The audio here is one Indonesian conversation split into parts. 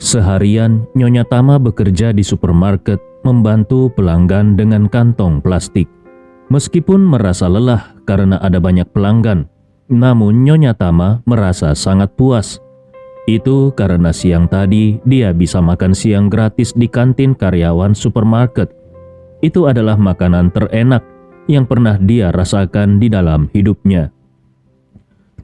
Seharian, Nyonya Tama bekerja di supermarket membantu pelanggan dengan kantong plastik. Meskipun merasa lelah karena ada banyak pelanggan, namun Nyonya Tama merasa sangat puas. Itu karena siang tadi dia bisa makan siang gratis di kantin karyawan supermarket. Itu adalah makanan terenak yang pernah dia rasakan di dalam hidupnya.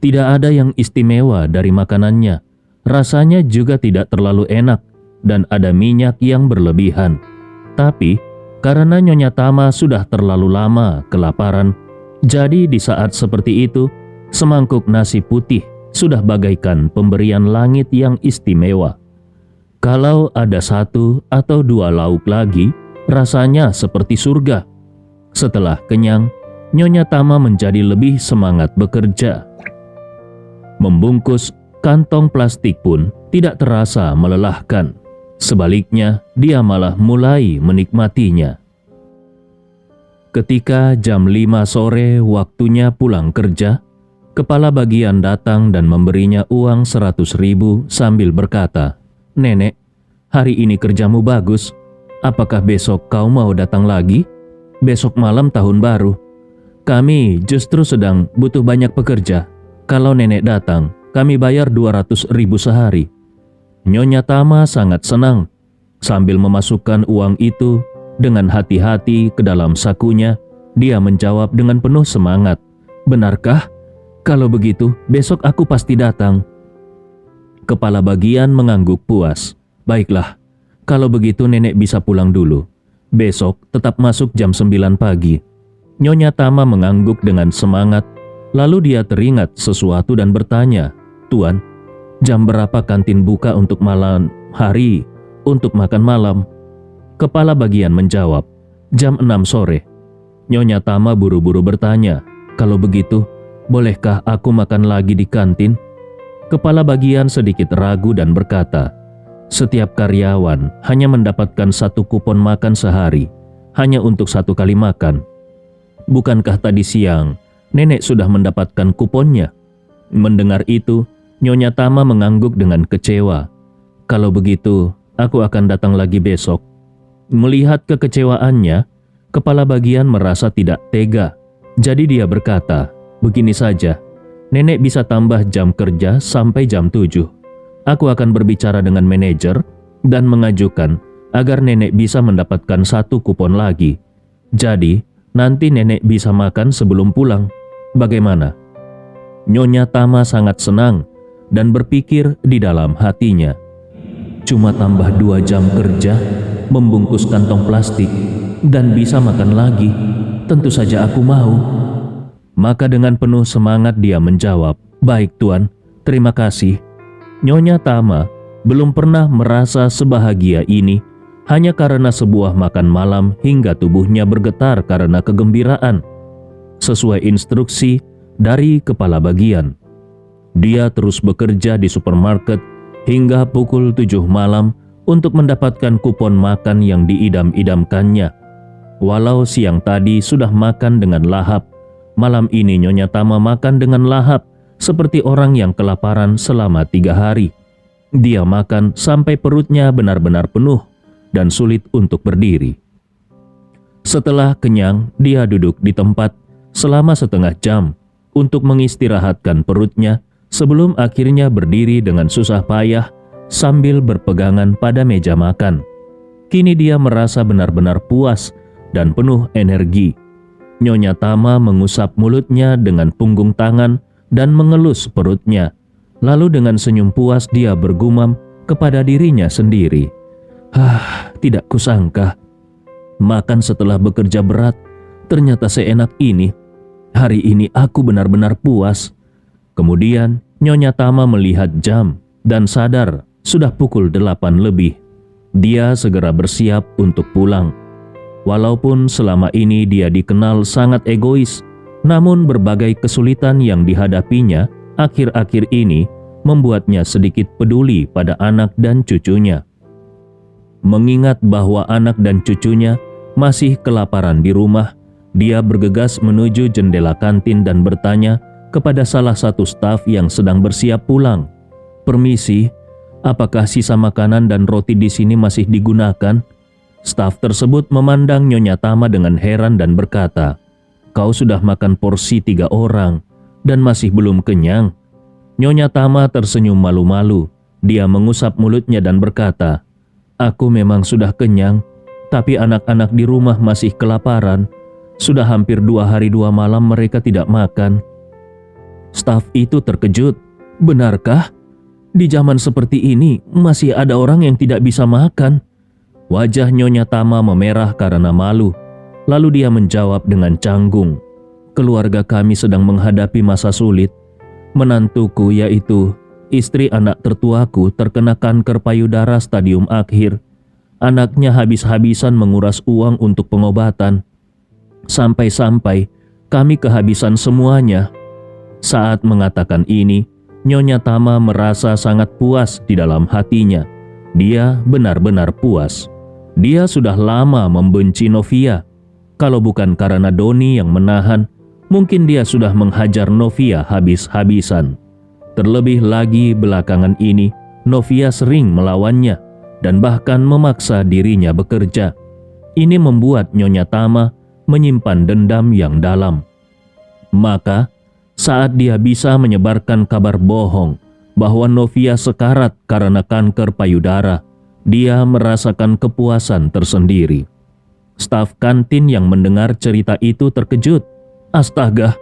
Tidak ada yang istimewa dari makanannya. Rasanya juga tidak terlalu enak dan ada minyak yang berlebihan. Tapi karena Nyonya Tama sudah terlalu lama kelaparan, jadi di saat seperti itu, semangkuk nasi putih sudah bagaikan pemberian langit yang istimewa. Kalau ada 1 atau 2 lauk lagi, rasanya seperti surga. Setelah kenyang, Nyonya Tama menjadi lebih semangat bekerja. Membungkus kantong plastik pun tidak terasa melelahkan. Sebaliknya, dia malah mulai menikmatinya. Ketika jam 5 sore waktunya pulang kerja, kepala bagian datang dan memberinya uang 100.000 sambil berkata, "Nenek, hari ini kerjamu bagus. Apakah besok kau mau datang lagi? Besok malam tahun baru. Kami justru sedang butuh banyak pekerja. Kalau nenek datang, kami bayar 200.000 sehari." Nyonya Tama sangat senang. Sambil memasukkan uang itu dengan hati-hati ke dalam sakunya, dia menjawab dengan penuh semangat, "Benarkah? Kalau begitu, besok aku pasti datang." Kepala bagian mengangguk puas. "Baiklah, kalau begitu nenek bisa pulang dulu. Besok tetap masuk jam 9 pagi. Nyonya Tama mengangguk dengan semangat, lalu dia teringat sesuatu dan bertanya, "Tuan, jam berapa kantin buka untuk malam hari untuk makan malam?" Kepala bagian menjawab, "Jam 6 sore. Nyonya Tama buru-buru bertanya, "Kalau begitu, bolehkah aku makan lagi di kantin?" Kepala bagian sedikit ragu dan berkata, "Setiap karyawan hanya mendapatkan 1 kupon makan sehari, hanya untuk 1 kali makan. Bukankah tadi siang nenek sudah mendapatkan kuponnya?" Mendengar itu, Nyonya Tama mengangguk dengan kecewa. "Kalau begitu, aku akan datang lagi besok." Melihat kekecewaannya, kepala bagian merasa tidak tega. Jadi dia berkata, "Begini saja, nenek bisa tambah jam kerja sampai jam 7. Aku akan berbicara dengan manajer dan mengajukan agar nenek bisa mendapatkan 1 kupon lagi. Jadi, nanti nenek bisa makan sebelum pulang. Bagaimana?" Nyonya Tama sangat senang dan berpikir di dalam hatinya, "Cuma tambah 2 jam kerja, membungkus kantong plastik, dan bisa makan lagi. Tentu saja aku mau." Maka dengan penuh semangat dia menjawab, "Baik Tuan, terima kasih." Nyonya Tama belum pernah merasa sebahagia ini hanya karena sebuah makan malam hingga tubuhnya bergetar karena kegembiraan. Sesuai instruksi dari kepala bagian, dia terus bekerja di supermarket hingga pukul 7 malam untuk mendapatkan kupon makan yang diidam-idamkannya. Walau siang tadi sudah makan dengan lahap, malam ini Nyonya Tama makan dengan lahap seperti orang yang kelaparan selama 3 hari. Dia makan sampai perutnya benar-benar penuh dan sulit untuk berdiri. Setelah kenyang, dia duduk di tempat selama setengah jam untuk mengistirahatkan perutnya sebelum akhirnya berdiri dengan susah payah sambil berpegangan pada meja makan. Kini dia merasa benar-benar puas dan penuh energi. Nyonya Tama mengusap mulutnya dengan punggung tangan dan mengelus perutnya. Lalu dengan senyum puas dia bergumam kepada dirinya sendiri, tidak kusangka. Makan setelah bekerja berat ternyata seenak ini. Hari ini aku benar-benar puas." Kemudian Nyonya Tama melihat jam dan sadar sudah pukul 8 lebih. Dia segera bersiap untuk pulang. Walaupun selama ini dia dikenal sangat egois, namun berbagai kesulitan yang dihadapinya akhir-akhir ini membuatnya sedikit peduli pada anak dan cucunya. Mengingat bahwa anak dan cucunya masih kelaparan di rumah, dia bergegas menuju jendela kantin dan bertanya kepada salah satu staf yang sedang bersiap pulang, "Permisi, Apakah sisa makanan dan roti di sini masih digunakan? Staf tersebut memandang Nyonya Tama dengan heran dan berkata, "Kau sudah makan porsi 3 orang dan masih belum kenyang?" Nyonya Tama tersenyum malu-malu. Dia mengusap mulutnya dan berkata, "Aku memang sudah kenyang, tapi anak-anak di rumah masih kelaparan. Sudah hampir 2 hari 2 malam mereka tidak makan." Staf itu terkejut. "Benarkah? Di zaman seperti ini masih ada orang yang tidak bisa makan?" Wajah Nyonya Tama memerah karena malu. Lalu dia menjawab dengan canggung, "Keluarga kami sedang menghadapi masa sulit. Menantuku, yaitu istri anak tertuaku, terkena kanker payudara stadium akhir. Anaknya habis-habisan menguras uang untuk pengobatan. Sampai-sampai kami kehabisan semuanya." Saat mengatakan ini, Nyonya Tama merasa sangat puas di dalam hatinya. Dia benar-benar puas. Dia sudah lama membenci Novia. Kalau bukan karena Doni yang menahan, mungkin dia sudah menghajar Novia habis-habisan. Terlebih lagi belakangan ini, Novia sering melawannya dan bahkan memaksa dirinya bekerja. Ini membuat Nyonya Tama menyimpan dendam yang dalam. Maka, saat dia bisa menyebarkan kabar bohong bahwa Novia sekarat karena kanker payudara, dia merasakan kepuasan tersendiri. Staf kantin yang mendengar cerita itu terkejut. "Astaga,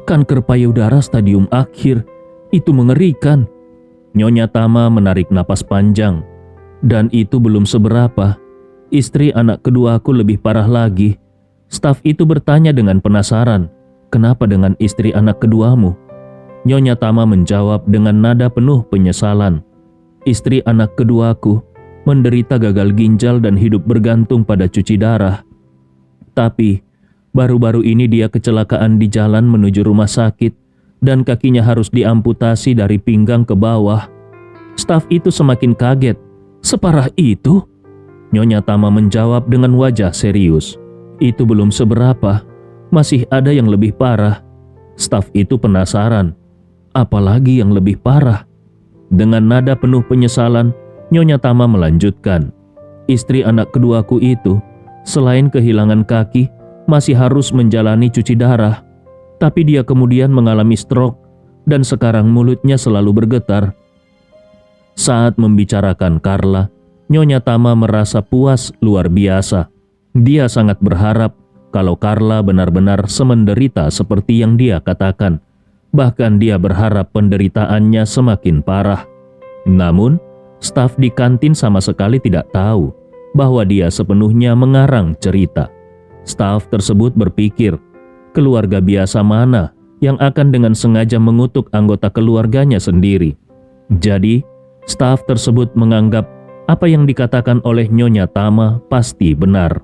kanker payudara stadium akhir, itu mengerikan." Nyonya Tama menarik napas panjang. "Dan itu belum seberapa. Istri anak keduaku lebih parah lagi." Staf itu bertanya dengan penasaran, "Kenapa dengan istri anak keduamu?" Nyonya Tama menjawab dengan nada penuh penyesalan, "Istri anak keduaku menderita gagal ginjal dan hidup bergantung pada cuci darah. Tapi baru-baru ini dia kecelakaan di jalan menuju rumah sakit dan kakinya harus diamputasi dari pinggang ke bawah." Staf itu semakin kaget. "Separah itu?" Nyonya Tama menjawab dengan wajah serius, "Itu belum seberapa. Masih ada yang lebih parah." Staf itu penasaran. "Apalagi yang lebih parah?" Dengan nada penuh penyesalan, Nyonya Tama melanjutkan, "Istri anak keduaku itu, selain kehilangan kaki, masih harus menjalani cuci darah. Tapi dia kemudian mengalami stroke dan sekarang mulutnya selalu bergetar." Saat membicarakan Carla, Nyonya Tama merasa puas luar biasa. Dia sangat berharap kalau Carla benar-benar semenderita seperti yang dia katakan. Bahkan dia berharap penderitaannya semakin parah. Namun, staf di kantin sama sekali tidak tahu bahwa dia sepenuhnya mengarang cerita. Staf tersebut berpikir, keluarga biasa mana yang akan dengan sengaja mengutuk anggota keluarganya sendiri. Jadi, staf tersebut menganggap apa yang dikatakan oleh Nyonya Tama pasti benar.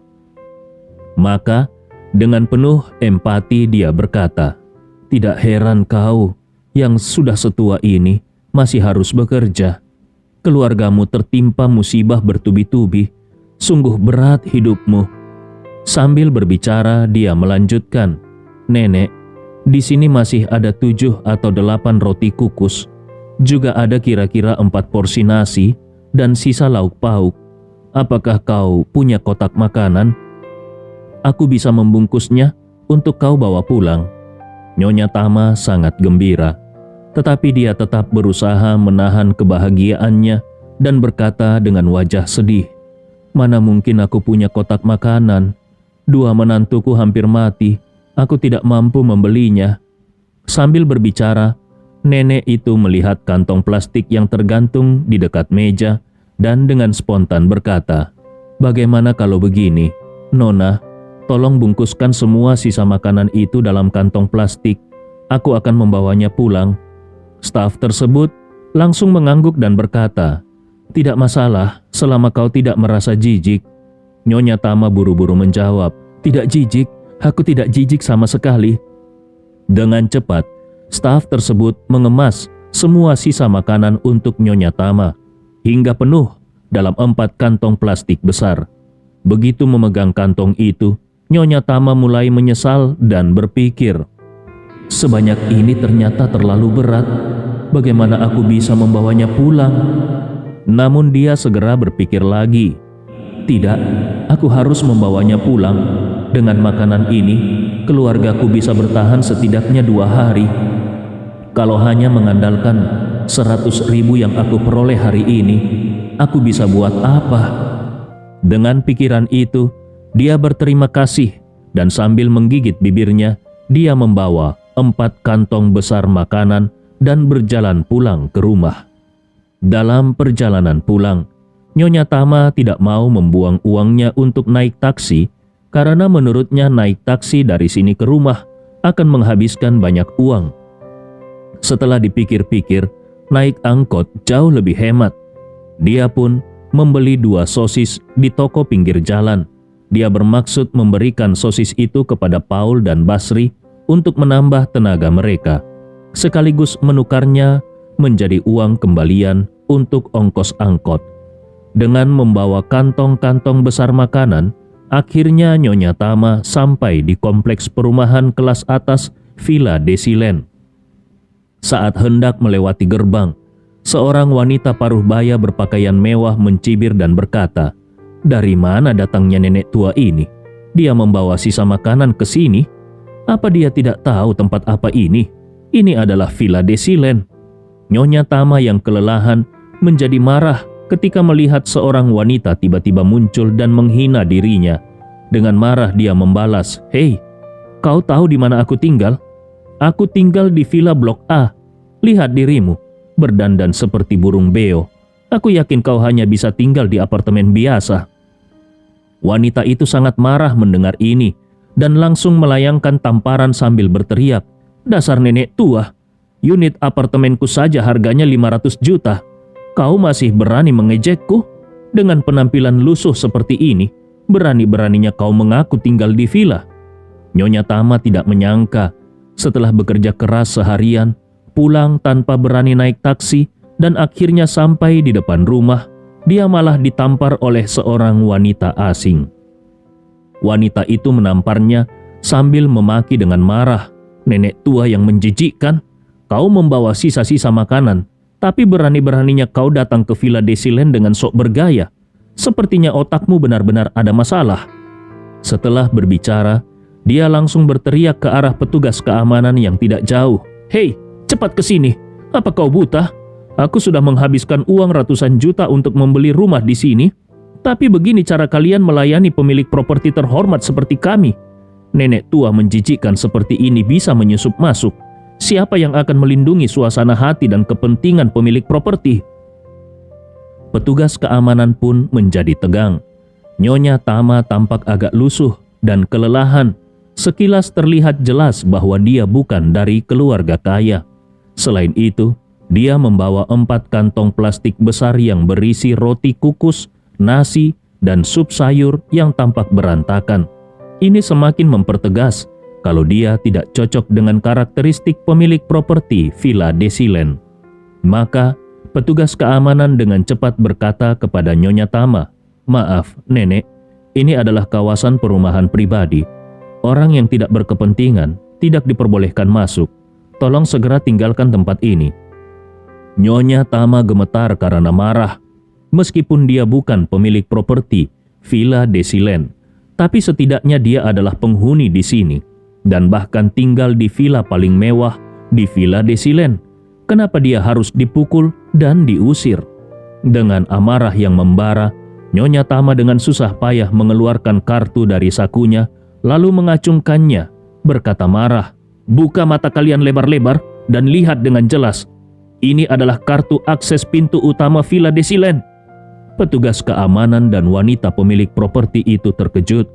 Maka, dengan penuh empati dia berkata, "Tidak heran kau yang sudah setua ini masih harus bekerja. Keluargamu tertimpa musibah bertubi-tubi. Sungguh berat hidupmu." Sambil berbicara dia melanjutkan, "Nenek, di sini masih ada 7 atau 8 roti kukus. Juga ada kira-kira 4 porsi nasi dan sisa lauk pauk. Apakah kau punya kotak makanan? Aku bisa membungkusnya untuk kau bawa pulang." Nyonya Tama sangat gembira, tetapi dia tetap berusaha menahan kebahagiaannya dan berkata dengan wajah sedih, "Mana mungkin aku punya kotak makanan? 2 menantuku hampir mati, aku tidak mampu membelinya." Sambil berbicara, nenek itu melihat kantong plastik yang tergantung di dekat meja dan dengan spontan berkata, "Bagaimana kalau begini, Nona? Tolong bungkuskan semua sisa makanan itu dalam kantong plastik. Aku akan membawanya pulang." Staf tersebut langsung mengangguk dan berkata, "Tidak masalah selama kau tidak merasa jijik." Nyonya Tama buru-buru menjawab, "Tidak jijik, aku tidak jijik sama sekali." Dengan cepat, staf tersebut mengemas semua sisa makanan untuk Nyonya Tama hingga penuh dalam 4 kantong plastik besar. Begitu memegang kantong itu, Nyonya Tama mulai menyesal dan berpikir, "Sebanyak ini ternyata terlalu berat. Bagaimana aku bisa membawanya pulang?" Namun dia segera berpikir lagi. Tidak, aku harus membawanya pulang. Dengan makanan ini, keluargaku bisa bertahan setidaknya 2 hari. Kalau hanya mengandalkan 100.000 yang aku peroleh hari ini, aku bisa buat apa? Dengan pikiran itu, dia berterima kasih dan sambil menggigit bibirnya, dia membawa 4 kantong besar makanan dan berjalan pulang ke rumah. Dalam perjalanan pulang, Nyonya Tama tidak mau membuang uangnya untuk naik taksi karena menurutnya naik taksi dari sini ke rumah akan menghabiskan banyak uang. Setelah dipikir-pikir, naik angkot jauh lebih hemat. Dia pun membeli 2 sosis di toko pinggir jalan. Dia bermaksud memberikan sosis itu kepada Paul dan Basri untuk menambah tenaga mereka, sekaligus menukarnya menjadi uang kembalian untuk ongkos angkot. Dengan membawa kantong-kantong besar makanan, akhirnya Nyonya Tama sampai di kompleks perumahan kelas atas Villa Desilen. Saat hendak melewati gerbang, seorang wanita paruh baya berpakaian mewah mencibir dan berkata, "Dari mana datangnya nenek tua ini? Dia membawa sisa makanan ke sini? Apa dia tidak tahu tempat apa ini? Ini adalah Villa Desilen." Nyonya Tama yang kelelahan menjadi marah ketika melihat seorang wanita tiba-tiba muncul dan menghina dirinya. Dengan marah dia membalas, "Hei, kau tahu di mana aku tinggal? Aku tinggal di Villa Blok A. Lihat dirimu, berdandan seperti burung beo. Aku yakin kau hanya bisa tinggal di apartemen biasa." Wanita itu sangat marah mendengar ini dan langsung melayangkan tamparan sambil berteriak, "Dasar nenek tua, unit apartemenku saja harganya 500 juta. Kau masih berani mengejekku? Dengan penampilan lusuh seperti ini, berani-beraninya kau mengaku tinggal di villa." Nyonya Tama tidak menyangka setelah bekerja keras seharian, pulang tanpa berani naik taksi, dan akhirnya sampai di depan rumah, dia malah ditampar oleh seorang wanita asing. Wanita itu menamparnya sambil memaki dengan marah, "Nenek tua yang menjijikkan, kau membawa sisa-sisa makanan, tapi berani-beraninya kau datang ke Villa Desilen dengan sok bergaya. Sepertinya otakmu benar-benar ada masalah." Setelah berbicara, dia langsung berteriak ke arah petugas keamanan yang tidak jauh, "Hei, cepat ke sini. Apa kau buta? Aku sudah menghabiskan uang ratusan juta untuk membeli rumah di sini. Tapi begini cara kalian melayani pemilik properti terhormat seperti kami. Nenek tua menjijikkan seperti ini bisa menyusup masuk. Siapa yang akan melindungi suasana hati dan kepentingan pemilik properti?" Petugas keamanan pun menjadi tegang. Nyonya Tama tampak agak lusuh dan kelelahan. Sekilas terlihat jelas bahwa dia bukan dari keluarga kaya. Selain itu, dia membawa 4 kantong plastik besar yang berisi roti kukus, nasi, dan sup sayur yang tampak berantakan. Ini semakin mempertegas kalau dia tidak cocok dengan karakteristik pemilik properti Villa Desilen. Maka, petugas keamanan dengan cepat berkata kepada Nyonya Tama, "Maaf, Nenek, ini adalah kawasan perumahan pribadi. Orang yang tidak berkepentingan tidak diperbolehkan masuk. Tolong segera tinggalkan tempat ini." Nyonya Tama gemetar karena marah. Meskipun dia bukan pemilik properti Villa Desilen, tapi setidaknya dia adalah penghuni di sini dan bahkan tinggal di villa paling mewah di Villa Desilen. Kenapa dia harus dipukul dan diusir? Dengan amarah yang membara, Nyonya Tama dengan susah payah mengeluarkan kartu dari sakunya, lalu mengacungkannya, berkata marah, "Buka mata kalian lebar-lebar dan lihat dengan jelas. Ini adalah kartu akses pintu utama Villa Desilen." Petugas keamanan dan wanita pemilik properti itu terkejut.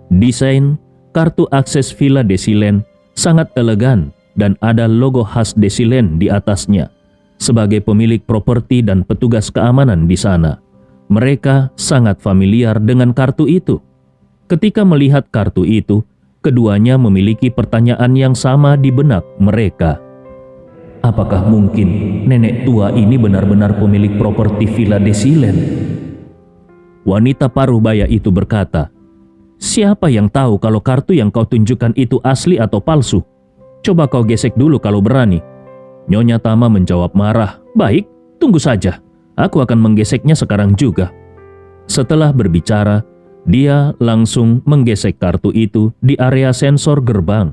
Desain kartu akses Villa Desilen sangat elegan dan ada logo khas Desilen di atasnya. Sebagai pemilik properti dan petugas keamanan di sana, mereka sangat familiar dengan kartu itu. Ketika melihat kartu itu, keduanya memiliki pertanyaan yang sama di benak mereka. Apakah mungkin nenek tua ini benar-benar pemilik properti Villa Desilen? Wanita paruh baya itu berkata, "Siapa yang tahu kalau kartu yang kau tunjukkan itu asli atau palsu? Coba kau gesek dulu kalau berani." Nyonya Tama menjawab marah, "Baik, tunggu saja. Aku akan menggeseknya sekarang juga." Setelah berbicara, dia langsung menggesek kartu itu di area sensor gerbang.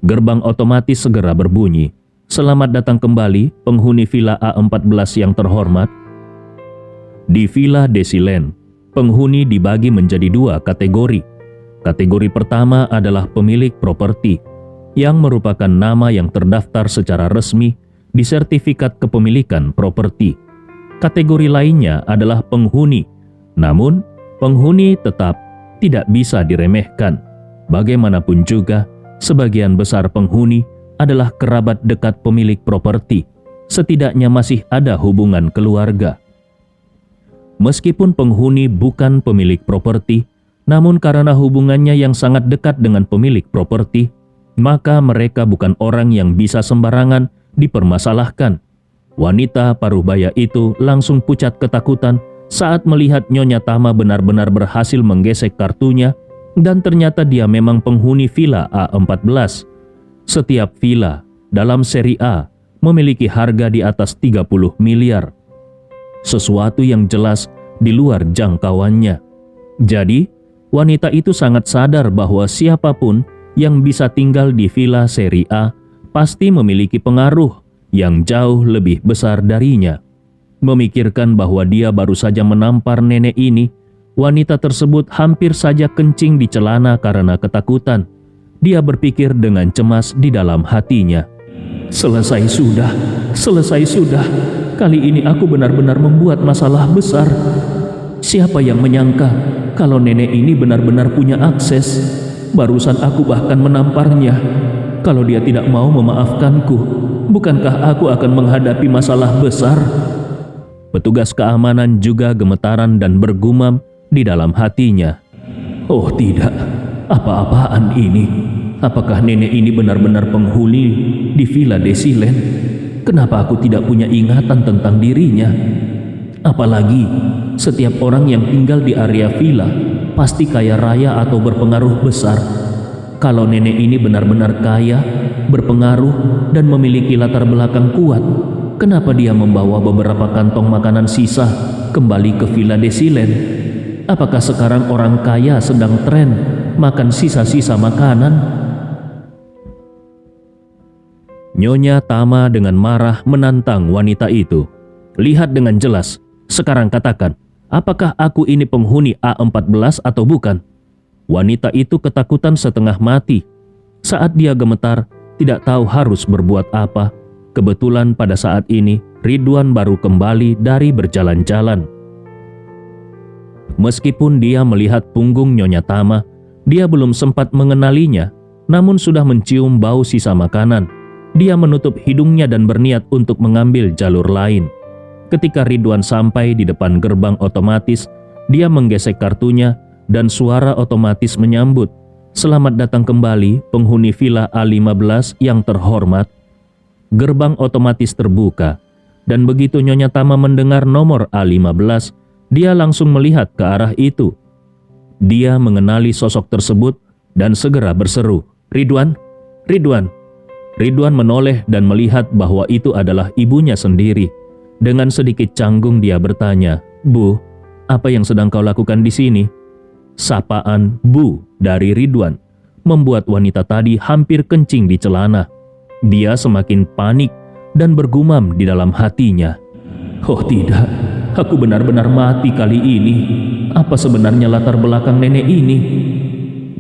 Gerbang otomatis segera berbunyi. "Selamat datang kembali, penghuni Villa A14 yang terhormat." Di Villa Desiland, penghuni dibagi menjadi dua kategori. Kategori pertama adalah pemilik properti, yang merupakan nama yang terdaftar secara resmi di sertifikat kepemilikan properti. Kategori lainnya adalah penghuni, namun penghuni tetap tidak bisa diremehkan. Bagaimanapun juga, sebagian besar penghuni adalah kerabat dekat pemilik properti, setidaknya masih ada hubungan keluarga. Meskipun penghuni bukan pemilik properti, namun karena hubungannya yang sangat dekat dengan pemilik properti, maka mereka bukan orang yang bisa sembarangan dipermasalahkan. Wanita paruhbaya itu langsung pucat ketakutan saat melihat Nyonya Tama benar-benar berhasil menggesek kartunya dan ternyata dia memang penghuni Villa A14. Setiap villa dalam seri A memiliki harga di atas 30 miliar. Sesuatu yang jelas di luar jangkauannya. Jadi, wanita itu sangat sadar bahwa siapapun yang bisa tinggal di villa seri A pasti memiliki pengaruh yang jauh lebih besar darinya. Memikirkan bahwa dia baru saja menampar nenek ini, wanita tersebut hampir saja kencing di celana karena ketakutan. Dia berpikir dengan cemas di dalam hatinya. Selesai sudah. Kali ini aku benar-benar membuat masalah besar. Siapa yang menyangka kalau nenek ini benar-benar punya akses? Barusan aku bahkan menamparnya. Kalau dia tidak mau memaafkanku, bukankah aku akan menghadapi masalah besar? Petugas keamanan juga gemetaran dan bergumam di dalam hatinya. Oh tidak, apa-apaan ini? Apakah nenek ini benar-benar penghuni di Villa Desiland? Kenapa aku tidak punya ingatan tentang dirinya? Apalagi setiap orang yang tinggal di area villa pasti kaya raya atau berpengaruh besar. Kalau nenek ini benar-benar kaya, berpengaruh, dan memiliki latar belakang kuat, kenapa dia membawa beberapa kantong makanan sisa kembali ke Villa Desiland? Apakah sekarang orang kaya sedang tren makan sisa-sisa makanan? Nyonya Tama dengan marah menantang wanita itu. Lihat dengan jelas, sekarang katakan, apakah aku ini penghuni A14 atau bukan? Wanita itu ketakutan setengah mati. Saat dia gemetar, tidak tahu harus berbuat apa. Kebetulan pada saat ini, Ridwan baru kembali dari berjalan-jalan. Meskipun dia melihat punggung Nyonya Tama, dia belum sempat mengenalinya, namun sudah mencium bau sisa makanan. Dia menutup hidungnya dan berniat untuk mengambil jalur lain. Ketika Ridwan sampai di depan gerbang otomatis, dia menggesek kartunya dan suara otomatis menyambut. Selamat datang kembali, penghuni Villa A15 yang terhormat. Gerbang otomatis terbuka, dan begitu Nyonya Tama mendengar nomor A15, dia langsung melihat ke arah itu. Dia mengenali sosok tersebut dan segera berseru, "Ridwan, Ridwan!" Ridwan menoleh dan melihat bahwa itu adalah ibunya sendiri. Dengan sedikit canggung dia bertanya, "Bu, apa yang sedang kau lakukan di sini?" Sapaan "Bu" dari Ridwan membuat wanita tadi hampir kencing di celana. Dia semakin panik dan bergumam di dalam hatinya, "Oh tidak, aku benar-benar mati kali ini. Apa sebenarnya latar belakang nenek ini?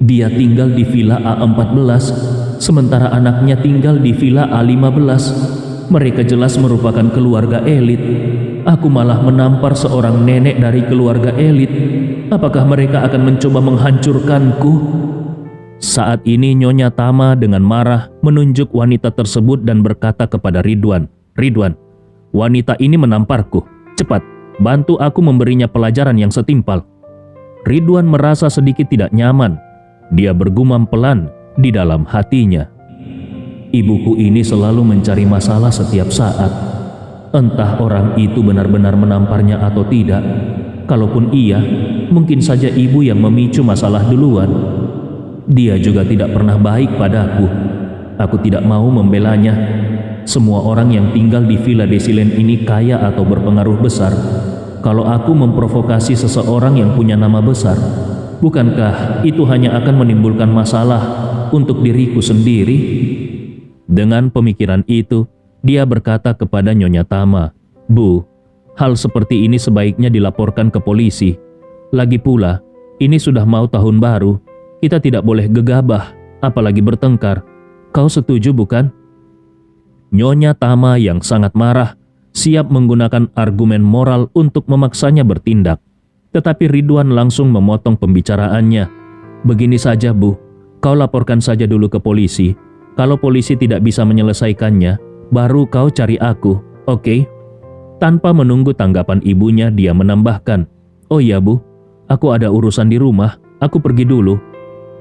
Dia tinggal di Villa A14, sementara anaknya tinggal di Villa A15. Mereka jelas merupakan keluarga elit. Aku malah menampar seorang nenek dari keluarga elit. Apakah mereka akan mencoba menghancurkanku?" Saat ini Nyonya Tama dengan marah menunjuk wanita tersebut dan berkata kepada Ridwan, "Ridwan, wanita ini menamparku. Cepat, bantu aku memberinya pelajaran yang setimpal." Ridwan merasa sedikit tidak nyaman. Dia bergumam pelan di dalam hatinya, "Ibuku ini selalu mencari masalah setiap saat. Entah orang itu benar-benar menamparnya atau tidak. Kalaupun iya, mungkin saja ibu yang memicu masalah duluan. Dia juga tidak pernah baik padaku. Aku tidak mau membelanya. semua orang yang tinggal di Villa Desilen ini kaya atau berpengaruh besar. Kalau aku memprovokasi seseorang yang punya nama besar, bukankah itu hanya akan menimbulkan masalah untuk diriku sendiri? Dengan pemikiran itu, dia berkata kepada Nyonya Tama, "Bu, hal seperti ini sebaiknya dilaporkan ke polisi. Lagi pula, ini sudah mau tahun baru. Kita tidak boleh gegabah, apalagi bertengkar. Kau setuju bukan?" Nyonya Tama yang sangat marah, siap menggunakan argumen moral untuk memaksanya bertindak. Tetapi Ridwan langsung memotong pembicaraannya. "Begini saja Bu, kau laporkan saja dulu ke polisi. Kalau polisi tidak bisa menyelesaikannya, baru kau cari aku, oke?" Tanpa menunggu tanggapan ibunya, dia menambahkan, "Oh iya Bu, aku ada urusan di rumah, aku pergi dulu."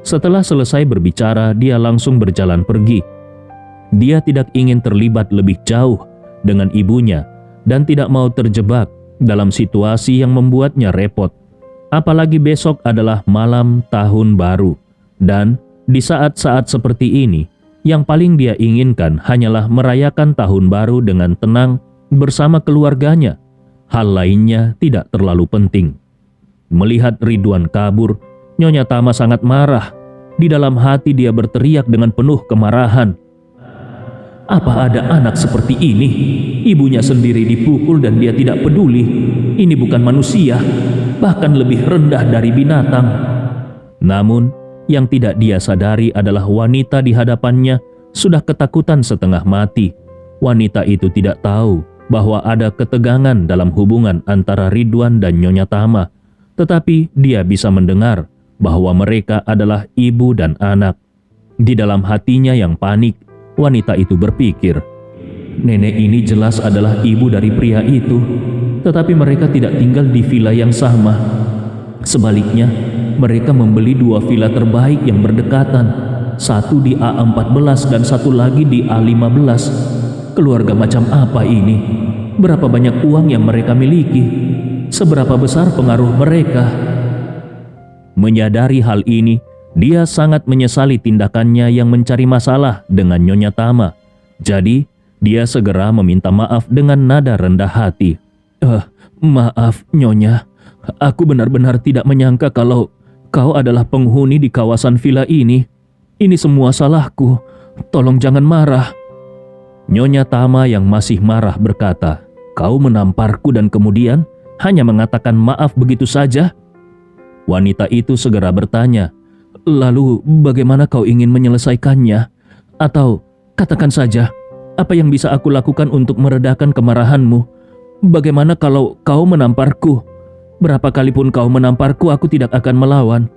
Setelah selesai berbicara, dia langsung berjalan pergi. Dia tidak ingin terlibat lebih jauh dengan ibunya dan tidak mau terjebak dalam situasi yang membuatnya repot. Apalagi besok adalah malam tahun baru, dan di saat-saat seperti ini, yang paling dia inginkan hanyalah merayakan tahun baru dengan tenang bersama keluarganya. Hal lainnya tidak terlalu penting. Melihat Ridwan kabur, Nyonya Tama sangat marah. Di dalam hati dia berteriak dengan penuh kemarahan, "Apa ada anak seperti ini? Ibunya sendiri dipukul dan dia tidak peduli. Ini bukan manusia, bahkan lebih rendah dari binatang." Namun, yang tidak dia sadari adalah wanita di hadapannya sudah ketakutan setengah mati. Wanita itu tidak tahu bahwa ada ketegangan dalam hubungan antara Ridwan dan Nyonya Tama, tetapi dia bisa mendengar bahwa mereka adalah ibu dan anak. Di dalam hatinya yang panik, wanita itu berpikir, "Nenek ini jelas adalah ibu dari pria itu, tetapi mereka tidak tinggal di villa yang sama. Sebaliknya, mereka membeli 2 villa terbaik yang berdekatan, satu di A14 dan satu lagi di A15. Keluarga macam apa ini? Berapa banyak uang yang mereka miliki? Seberapa besar pengaruh mereka?" Menyadari hal ini, dia sangat menyesali tindakannya yang mencari masalah dengan Nyonya Tama. Jadi, dia segera meminta maaf dengan nada rendah hati. Maaf Nyonya, aku benar-benar tidak menyangka kalau kau adalah penghuni di kawasan villa ini. Ini semua salahku, tolong jangan marah." Nyonya Tama yang masih marah berkata, "Kau menamparku dan kemudian hanya mengatakan maaf begitu saja?" Wanita itu segera bertanya, "Lalu bagaimana kau ingin menyelesaikannya? Atau katakan saja, apa yang bisa aku lakukan untuk meredakan kemarahanmu? Bagaimana kalau kau menamparku? Berapa kali pun kau menamparku, aku tidak akan melawan."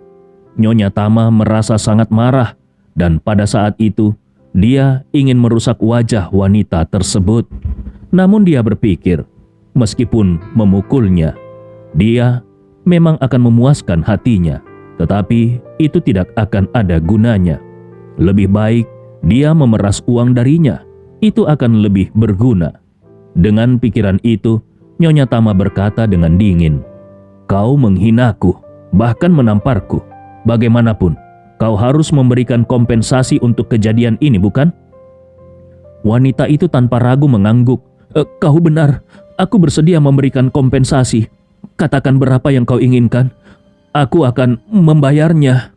Nyonya Tama merasa sangat marah, dan pada saat itu, dia ingin merusak wajah wanita tersebut. Namun dia berpikir, meskipun memukulnya, dia memang akan memuaskan hatinya. Tetapi itu tidak akan ada gunanya. Lebih baik dia memeras uang darinya. Itu akan lebih berguna. Dengan pikiran itu, Nyonya Tama berkata dengan dingin, "Kau menghinaku, bahkan menamparku. Bagaimanapun, kau harus memberikan kompensasi untuk kejadian ini, bukan?" Wanita itu tanpa ragu mengangguk, "Kau benar, aku bersedia memberikan kompensasi. Katakan berapa yang kau inginkan. Aku akan membayarnya."